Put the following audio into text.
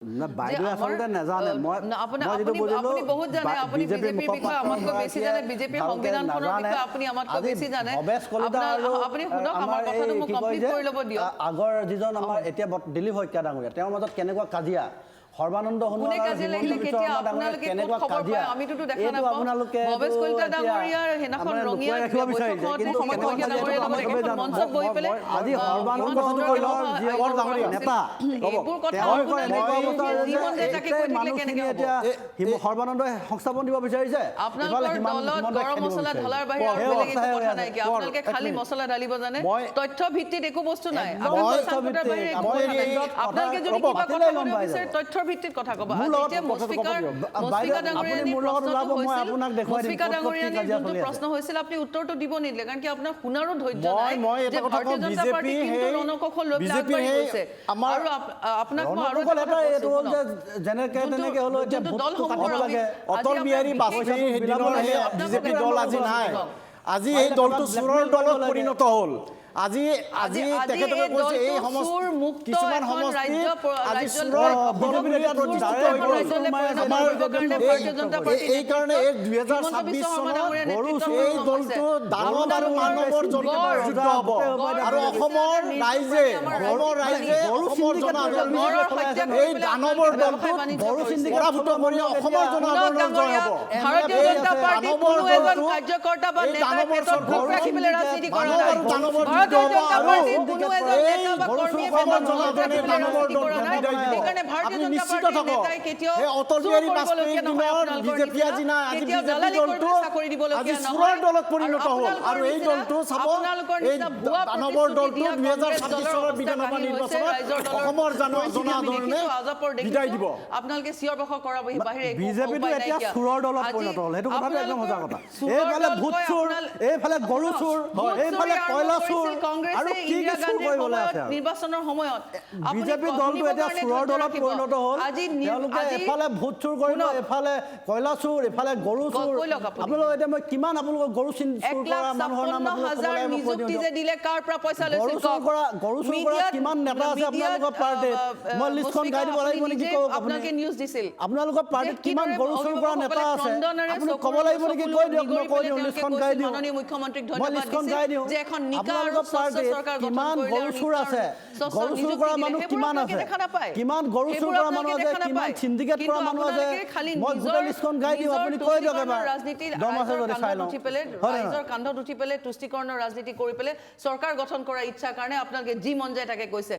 না বাইদেউ আসলে নাজানে মই আপুনি বহুত জানে আপুনি বিজেপিৰ বিষয়ে আমাতকৈ বেছি জানে বিজেপিৰ সংবিধানখনৰ বিষয়ে আপুনি আমাতকৈ বেছি জানে আপুনি শুনক আমাৰ কথাটো মোক কমপ্লিট কৰি ল'ব দিয়ক আগৰ যিজন আমাৰ এতিয়া দিলীপ শইকীয়া ডাঙৰীয়া তেওঁৰ মাজত কেনেকুৱা কাজিয়া সৰ্বানন্দ সোণোৱাল কেনেকুৱা কাজিয়া আমিতো দেখা নাপাওঁ ভৱেশ কলিতা ডাঙৰীয়াৰ হেনাখন ৰঙিয়া মঞ্চত বহি পেলাই আজি সৰ্বানন্দ সোণোৱাল যিবোৰ ডাঙৰীয়া নেতা সৰ্বানন্দই সংস্থাপন দিব বিচাৰিছে গৰম মছলা ঢলাৰ বাহিৰে কথা নাই কি আপোনালোকে খালি মছলা ঢালিব জানে তথ্য ভিত্তিত একো বস্তু নাই আপোনালোকে যদি কিবা কথা ক'ব বিচাৰে তথ্যৰ ভিত্তিত কথা ক'ব এতিয়া মুস্ফিকা ডাঙৰীয়াৰ যোনটো প্ৰশ্ন হৈছিল আপুনি উত্তৰটো দিব নিদিলে কাৰণ কি আপোনাৰ শুনাৰো ধৈৰ্য নাই যে ভাৰতীয় জনতা পাৰ্টি কিন্তু ৰণকৌশল লৈ আগবাঢ়ি গৈছে আৰু আপোনাক মই আৰু এইটো হ'ল যে যেনেকে তেনেকে হলো এতিয়া দলসমূহৰ অটল বিহাৰী বাজপেয়ীৰ দিনৰ বিজেপি দল আজি নাই আজি এই দলটো চোৰৰ দলত পৰিণত হ'ল আজি তেখেতলোকে কৈছে এই কিছুমান সমষ্টি আজি চোৰৰ এই কাৰণে এই 2026 চনত এই দলটো দানৱ আৰু মানৱৰ যুদ্ধ হ'ব আৰু অসমৰ ৰাইজে অসমৰ জনসাধাৰণৰ এই দানৱৰ দলটো পৰাভূত কৰি অসমৰ জনসাধাৰণৰ জয় হ'ব ভাৰতীয় জনতা পাৰ্টি কোনো এজন কাৰ্যকৰ্তা বা নেতাই পেটত ভোক ৰাখিবলৈ ৰাজনীতি কৰা নাই ভাৰতীয় জনতা পাৰ্টি কোনো এজন নেতা বা কৰ্মীয়ে পেটত ভোক ৰাখিবলৈ ৰাজনীতি কৰা নাই সেইকাৰণে ভাৰতীয় জনতা পাৰ্টিৰ নেতাই কেতিয়াও অটল বিহাৰী বাজপেয়ীৰ দিনৰ বিজেপি আজি নাই আজি বিজেপি দলটো আজি চোৰৰ দলত পৰিণত হ'ল আৰু এই দলটো চাব এই দানৱৰ দলটো 2026 চনৰ বিধানসভা নিৰ্বাচনত অসমৰ জনসাধাৰণে বিদায় দিব আপোনালোকে চিঞৰ বাখৰ কৰা বাহিৰে বিজেপিটো এতিয়া চোৰৰ দলত পৰিণত হ'ল সেইটো কথাটো একদম সঁচা কথা এইফালে ভূত চোৰ এইফালে গৰু চোৰ এইফালে কয়লা চোৰ আৰু কি কি চোৰ কৰিবলৈ আছে নিৰ্বাচনৰ সময়ত বিজেপি দলটো এতিয়া চোৰৰ দলত পৰিণত হ'ল তেওঁলোকে এফালে ভূত চোৰ কৰিব এফালে কয়লা চোৰ এফালে গৰু চোৰ আপোনালোক এতিয়া মই কিমান আপোনালোকক গৰু চোৰ কৰা মানুহৰ নাম নিযুক্তি যে দিলে কাৰ পৰা পইচা লৈছিল গৰু চোৰ কৰা কিমান নেতা আছে আপোনালোকৰ পাৰ্টিত মই লিষ্টখন গাই দিব লাগিব নেকি কওক আপোনালোকে নিউজ দিছিল আপোনালোকৰ পাৰ্টিত কিমান গৰু চোৰ কৰা নেতা আছে আপুনি ক'ব লাগিব নেকি কৈ দিয়ক মই কৈ দিওঁ লিষ্টখন গাই দিওঁ মাননীয় মুখ্যমন্ত্ৰীক মই ধন্যবাদ লিষ্টখন গাই দিওঁ যে এখন নিকা আৰু আপোনালোকৰ পাৰ্টিত কিমান গৰু চোৰ আছে গৰু চোৰ কৰা মানুহ কিমান আছে কিমান গৰু চোৰ কৰা মানুহ আছে কিমান সিন্ডিকেট কৰা মানুহ আছে মই গোটেই লিষ্টখন গাই দিওঁ আপুনি কৈ দিয়ক এবাৰ দম আছে যদি চাই লওঁ ৰাইজৰ কান্ধত উঠি পেলাই তুষ্টিকৰণৰ ৰাজনীতি কৰি পেলাই চৰকাৰ গঠন কৰাৰ ইচ্ছাৰ কাৰণে আপোনালোকে যি মন যায় তাকে কৈছে